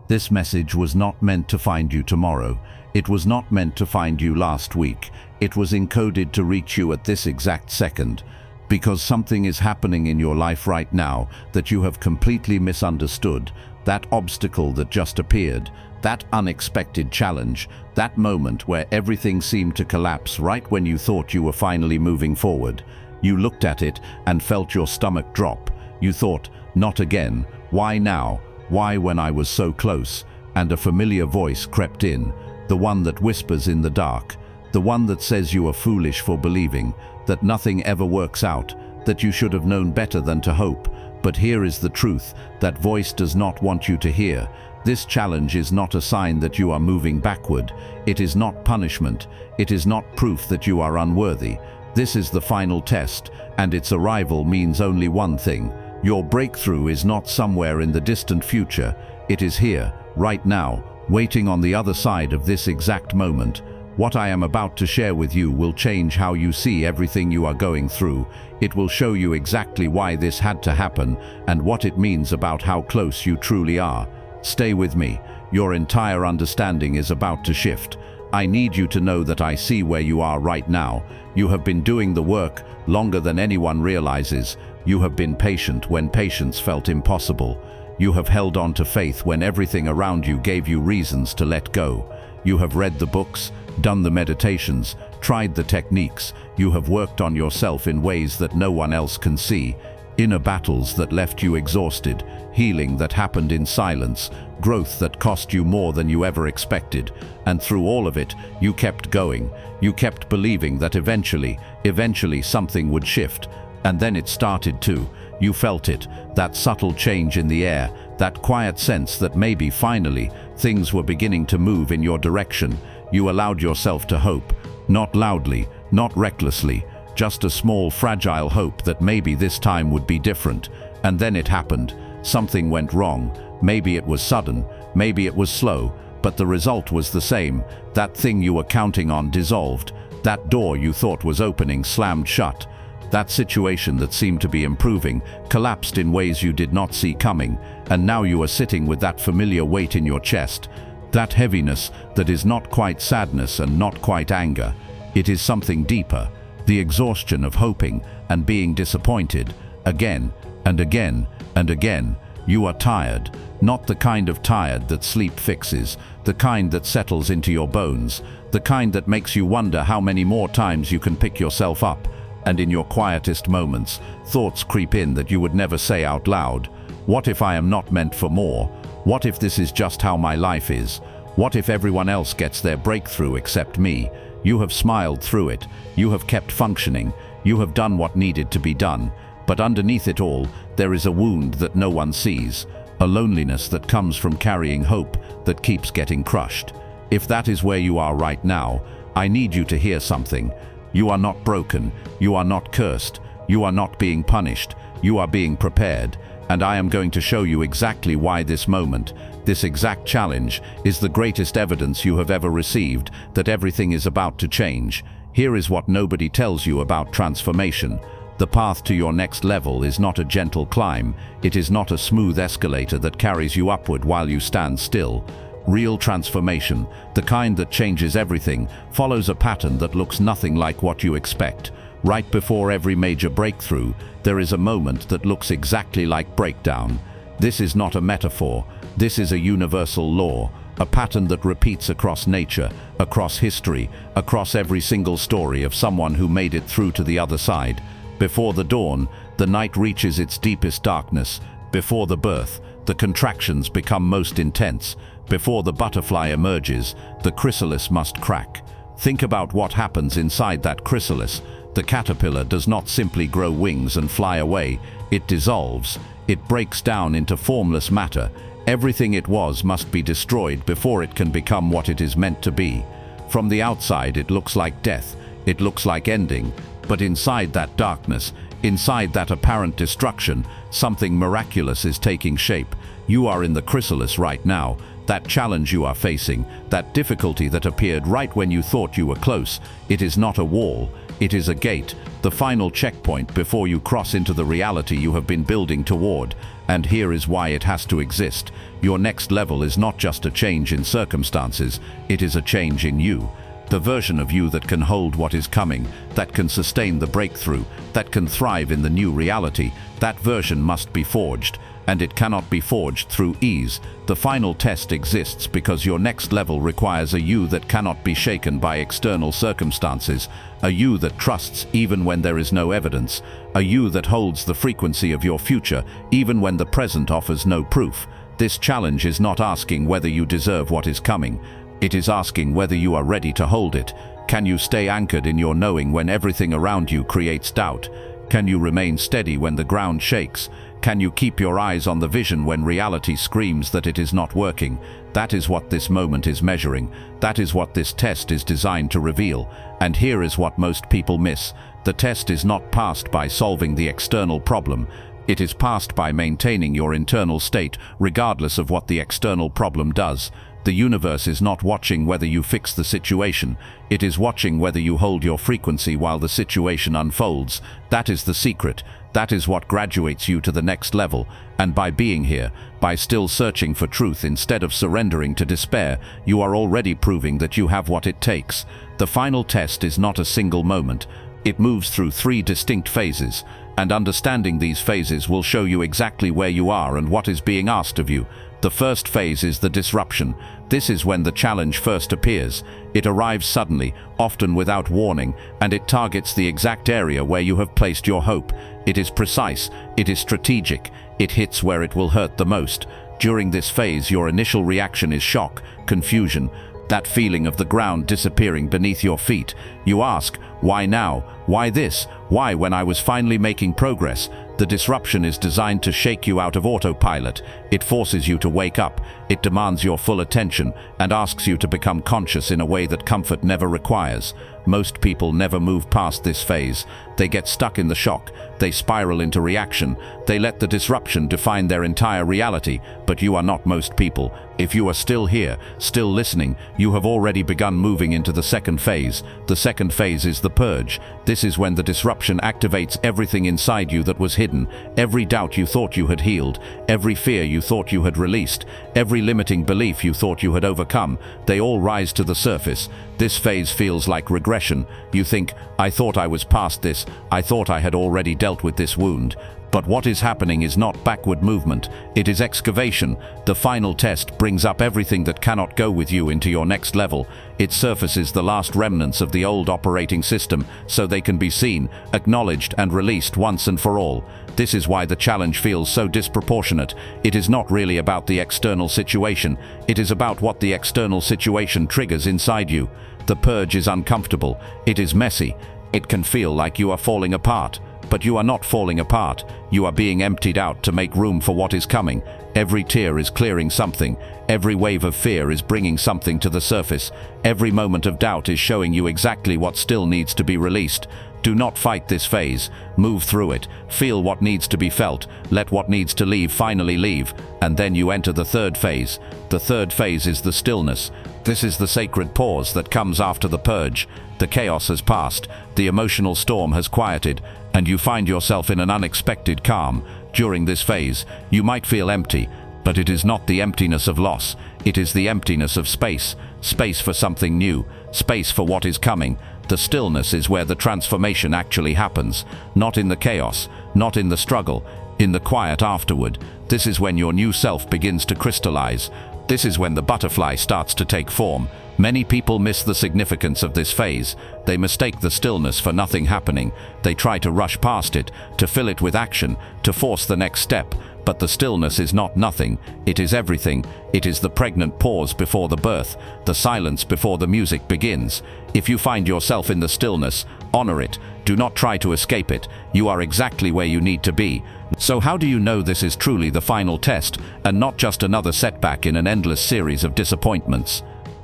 This message was not meant to find you tomorrow. It was not meant to find you last week. It was encoded to reach you at this exact second. Because something is happening in your life right now that you have completely misunderstood. That obstacle that just appeared, that unexpected challenge, that moment where everything seemed to collapse right when you thought you were finally moving forward. You looked at it and felt your stomach drop. You thought, not again. Why now? Why when I was so close? And a familiar voice crept in, the one that whispers in the dark, the one that says you are foolish for believing, that nothing ever works out, that you should have known better than to hope. But here is the truth, that voice does not want you to hear. This challenge is not a sign that you are moving backward. It is not punishment. It is not proof that you are unworthy. This is the final test, and its arrival means only one thing. Your breakthrough is not somewhere in the distant future. It is here, right now, waiting on the other side of this exact moment. What I am about to share with you will change how you see everything you are going through. It will show you exactly why this had to happen and what it means about how close you truly are. Stay with me. Your entire understanding is about to shift. I need you to know that I see where you are right now. You have been doing the work longer than anyone realizes. You have been patient when patience felt impossible. You have held on to faith when everything around you gave you reasons to let go. You have read the books, done the meditations, tried the techniques. You have worked on yourself in ways that no one else can see. Inner battles that left you exhausted, healing that happened in silence, growth that cost you more than you ever expected. And through all of it, you kept going. You kept believing that eventually something would shift. And then it started to. You felt it, that subtle change in the air, that quiet sense that maybe finally things were beginning to move in your direction. You allowed yourself to hope, not loudly, not recklessly, just a small, fragile hope that maybe this time would be different. And then it happened. Something went wrong. Maybe it was sudden, maybe it was slow, but the result was the same. That thing you were counting on dissolved. That door you thought was opening slammed shut. That situation that seemed to be improving collapsed in ways you did not see coming, and now you are sitting with that familiar weight in your chest, that heaviness that is not quite sadness and not quite anger. It is something deeper, the exhaustion of hoping and being disappointed, again and again and again. You are tired, not the kind of tired that sleep fixes, the kind that settles into your bones, the kind that makes you wonder how many more times you can pick yourself up. And in your quietest moments, thoughts creep in that you would never say out loud. What if I am not meant for more? What if this is just how my life is? What if everyone else gets their breakthrough except me? You have smiled through it. You have kept functioning. You have done what needed to be done. But underneath it all, there is a wound that no one sees, a loneliness that comes from carrying hope that keeps getting crushed. If that is where you are right now, I need you to hear something. You are not broken, you are not cursed, you are not being punished, you are being prepared, and I am going to show you exactly why this moment, this exact challenge, is the greatest evidence you have ever received that everything is about to change. Here is what nobody tells you about transformation. The path to your next level is not a gentle climb, it is not a smooth escalator that carries you upward while you stand still. Real transformation, the kind that changes everything, follows a pattern that looks nothing like what you expect. Right before every major breakthrough, there is a moment that looks exactly like breakdown. This is not a metaphor. This is a universal law, a pattern that repeats across nature, across history, across every single story of someone who made it through to the other side. Before the dawn, the night reaches its deepest darkness. Before the birth, the contractions become most intense. Before the butterfly emerges, the chrysalis must crack. Think about what happens inside that chrysalis. The caterpillar does not simply grow wings and fly away. It dissolves. It breaks down into formless matter. Everything it was must be destroyed before it can become what it is meant to be. From the outside, it looks like death. It looks like ending. But inside that darkness, inside that apparent destruction, something miraculous is taking shape. You are in the chrysalis right now. That challenge you are facing, that difficulty that appeared right when you thought you were close, it is not a wall, it is a gate. the final checkpoint before you cross into the reality you have been building toward, and here is why it has to exist. Your next level is not just a change in circumstances, it is a change in you. The version of you that can hold what is coming, that can sustain the breakthrough, that can thrive in the new reality, that version must be forged, and it cannot be forged through ease. The final test exists because your next level requires a you that cannot be shaken by external circumstances, a you that trusts even when there is no evidence, a you that holds the frequency of your future even when the present offers no proof. This challenge is not asking whether you deserve what is coming. It is asking whether you are ready to hold it. Can you stay anchored in your knowing when everything around you creates doubt? Can you remain steady when the ground shakes? Can you keep your eyes on the vision when reality screams that it is not working? That is what this moment is measuring. That is what this test is designed to reveal. And here is what most people miss. The test is not passed by solving the external problem. It is passed by maintaining your internal state, regardless of what the external problem does. The universe is not watching whether you fix the situation. It is watching whether you hold your frequency while the situation unfolds. That is the secret. That is what graduates you to the next level. And by being here, by still searching for truth instead of surrendering to despair, you are already proving that you have what it takes. The final test is not a single moment. It moves through 3 distinct phases, and understanding these phases will show you exactly where you are and what is being asked of you. The first phase is the disruption. This is when the challenge first appears. It arrives suddenly, often without warning, and it targets the exact area where you have placed your hope. It is precise, it is strategic, it hits where it will hurt the most. During this phase, your initial reaction is shock, confusion, that feeling of the ground disappearing beneath your feet. You ask, why now? Why this? Why when I was finally making progress? The disruption is designed to shake you out of autopilot. It forces you to wake up. It demands your full attention and asks you to become conscious in a way that comfort never requires. Most people never move past this phase. They get stuck in the shock. They spiral into reaction. They let the disruption define their entire reality. But you are not most people. If you are still here, still listening, you have already begun moving into the second phase. The second phase is the purge. This is when the disruption activates everything inside you that was hidden. Every doubt you thought you had healed. Every fear you thought you had released. Every limiting belief you thought you had overcome. They all rise to the surface. This phase feels like regression. You think, I thought I was past this. I thought I had already dealt with this wound. But what is happening is not backward movement, it is excavation. The final test brings up everything that cannot go with you into your next level. It surfaces the last remnants of the old operating system so they can be seen, acknowledged and released once and for all. This is why the challenge feels so disproportionate. It is not really about the external situation. It is about what the external situation triggers inside you. The purge is uncomfortable. It is messy. It can feel like you are falling apart. But you are not falling apart. You are being emptied out to make room for what is coming. Every tear is clearing something. Every wave of fear is bringing something to the surface. Every moment of doubt is showing you exactly what still needs to be released. Do not fight this phase. Move through it. Feel what needs to be felt. Let what needs to leave finally leave. And then you enter the third phase. The third phase is the stillness. This is the sacred pause that comes after the purge. The chaos has passed. The emotional storm has quieted. And you find yourself in an unexpected calm. During this phase, you might feel empty, but it is not the emptiness of loss. It is the emptiness of space. Space for something new. Space for what is coming. The stillness is where the transformation actually happens. Not in the chaos, not in the struggle, in the quiet afterward. This is when your new self begins to crystallize. This is when the butterfly starts to take form. Many people miss the significance of this phase. They mistake the stillness for nothing happening. They try to rush past it, to fill it with action, to force the next step. But the stillness is not nothing. It is everything. It is the pregnant pause before the birth, the silence before the music begins. If you find yourself in the stillness, honor it. Do not try to escape it. You are exactly where you need to be. So how do you know this is truly the final test, and not just another setback in an endless series of disappointments?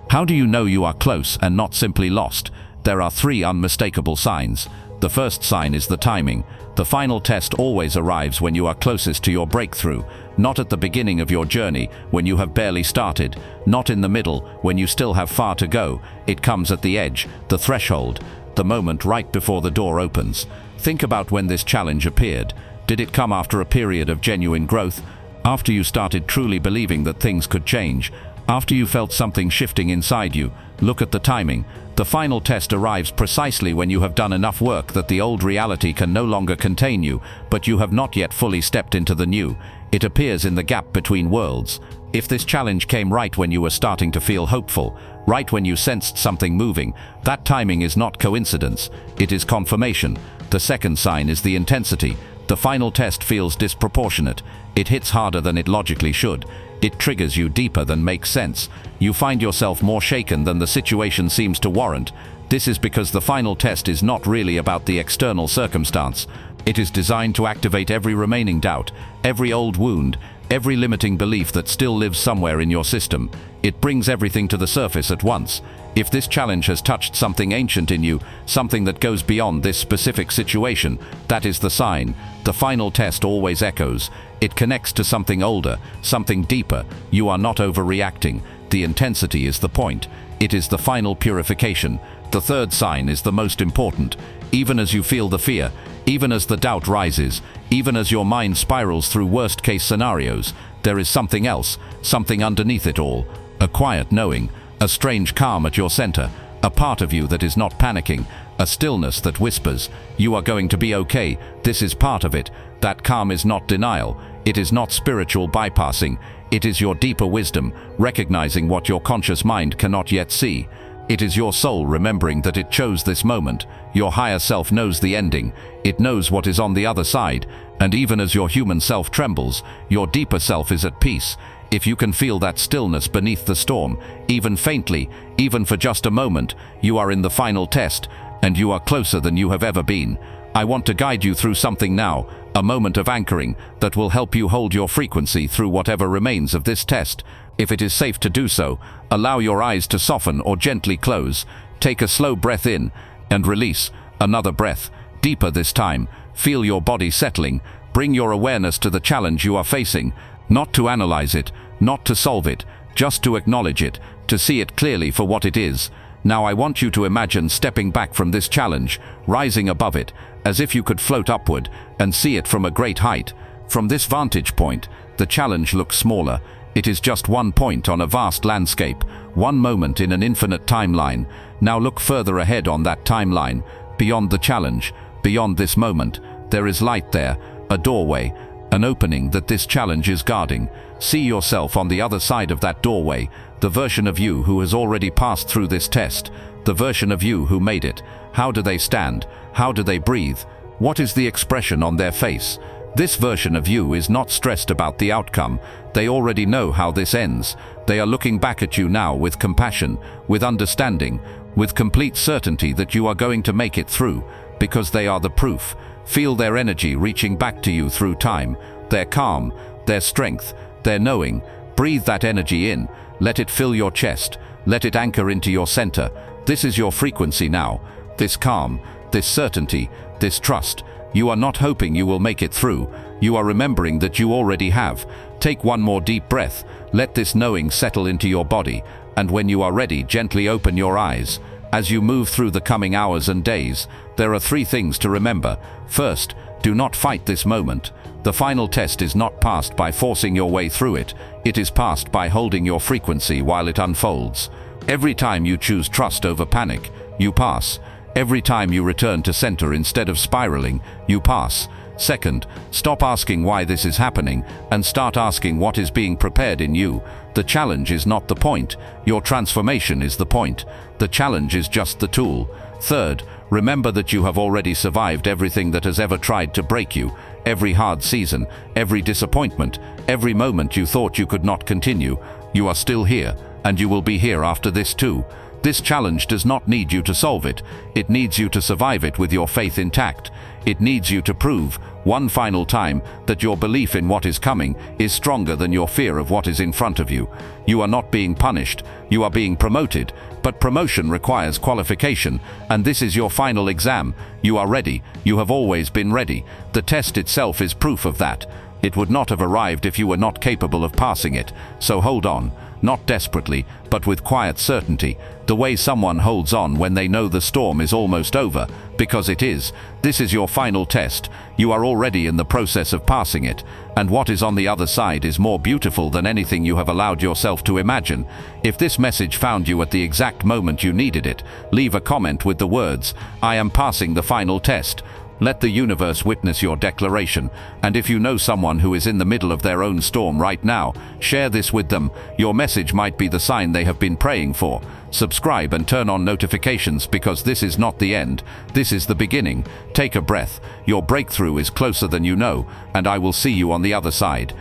How do you know you are close and not simply lost? There are 3 unmistakable signs. The first sign is the timing. The final test always arrives when you are closest to your breakthrough, not at the beginning of your journey, when you have barely started, not in the middle, when you still have far to go. It comes at the edge, the threshold, the moment right before the door opens. Think about when this challenge appeared. Did it come after a period of genuine growth? After you started truly believing that things could change? After you felt something shifting inside you? Look at the timing. The final test arrives precisely when you have done enough work that the old reality can no longer contain you, but you have not yet fully stepped into the new. It appears in the gap between worlds. If this challenge came right when you were starting to feel hopeful, right when you sensed something moving, that timing is not coincidence. It is confirmation. The second sign is the intensity. The final test feels disproportionate. It hits harder than it logically should. It triggers you deeper than makes sense. You find yourself more shaken than the situation seems to warrant. This is because the final test is not really about the external circumstance. It is designed to activate every remaining doubt, every old wound, every limiting belief that still lives somewhere in your system. It brings everything to the surface at once. If this challenge has touched something ancient in you, something that goes beyond this specific situation, that is the sign. The final test always echoes. It connects to something older, something deeper. You are not overreacting. The intensity is the point. It is the final purification. The third sign is the most important. Even as you feel the fear, even as the doubt rises, even as your mind spirals through worst-case scenarios, there is something else, something underneath it all. A quiet knowing, a strange calm at your center, a part of you that is not panicking, a stillness that whispers, "You are going to be okay, this is part of it." That calm is not denial, it is not spiritual bypassing, it is your deeper wisdom, recognizing what your conscious mind cannot yet see. It is your soul remembering that it chose this moment. Your higher self knows the ending. It knows what is on the other side. And even as your human self trembles, your deeper self is at peace. If you can feel that stillness beneath the storm, even faintly, even for just a moment, you are in the final test, and you are closer than you have ever been. I want to guide you through something now, a moment of anchoring that will help you hold your frequency through whatever remains of this test. If it is safe to do so, allow your eyes to soften or gently close. Take a slow breath in and release. Another breath, deeper this time. Feel your body settling. Bring your awareness to the challenge you are facing. Not to analyze it, not to solve it, just to acknowledge it, to see it clearly for what it is. Now I want you to imagine stepping back from this challenge, rising above it, as if you could float upward and see it from a great height. From this vantage point, the challenge looks smaller. It is just one point on a vast landscape, one moment in an infinite timeline. Now look further ahead on that timeline, beyond the challenge, beyond this moment. There is light there, a doorway, an opening that this challenge is guarding. See yourself on the other side of that doorway, the version of you who has already passed through this test, the version of you who made it. How do they stand? How do they breathe? What is the expression on their face? This version of you is not stressed about the outcome. They already know how this ends. They are looking back at you now with compassion, with understanding, with complete certainty that you are going to make it through, because they are the proof. Feel their energy reaching back to you through time, their calm, their strength, their knowing. Breathe that energy in. Let it fill your chest. Let it anchor into your center. This is your frequency now. This calm, this certainty, this trust. You are not hoping you will make it through. You are remembering that you already have. Take one more deep breath. Let this knowing settle into your body. And when you are ready, gently open your eyes. As you move through the coming hours and days, there are 3 things to remember. First, do not fight this moment. The final test is not passed by forcing your way through it. It is passed by holding your frequency while it unfolds. Every time you choose trust over panic, you pass. Every time you return to center instead of spiraling, you pass. Second, stop asking why this is happening and start asking what is being prepared in you. The challenge is not the point. Your transformation is the point. The challenge is just the tool. Third, remember that you have already survived everything that has ever tried to break you. Every hard season, every disappointment, every moment you thought you could not continue. You are still here, and you will be here after this too. This challenge does not need you to solve it. It needs you to survive it with your faith intact. It needs you to prove, one final time, that your belief in what is coming is stronger than your fear of what is in front of you. You are not being punished, you are being promoted, but promotion requires qualification, and this is your final exam. You are ready, you have always been ready. The test itself is proof of that. It would not have arrived if you were not capable of passing it, so hold on. Not desperately, but with quiet certainty, the way someone holds on when they know the storm is almost over, because it is. This is your final test. You are already in the process of passing it, and what is on the other side is more beautiful than anything you have allowed yourself to imagine. If this message found you at the exact moment you needed it, leave a comment with the words, "I am passing the final test." Let the universe witness your declaration, and if you know someone who is in the middle of their own storm right now, share this with them. Your message might be the sign they have been praying for. Subscribe and turn on notifications, because this is not the end. This is the beginning. Take a breath. Your breakthrough is closer than you know, and I will see you on the other side.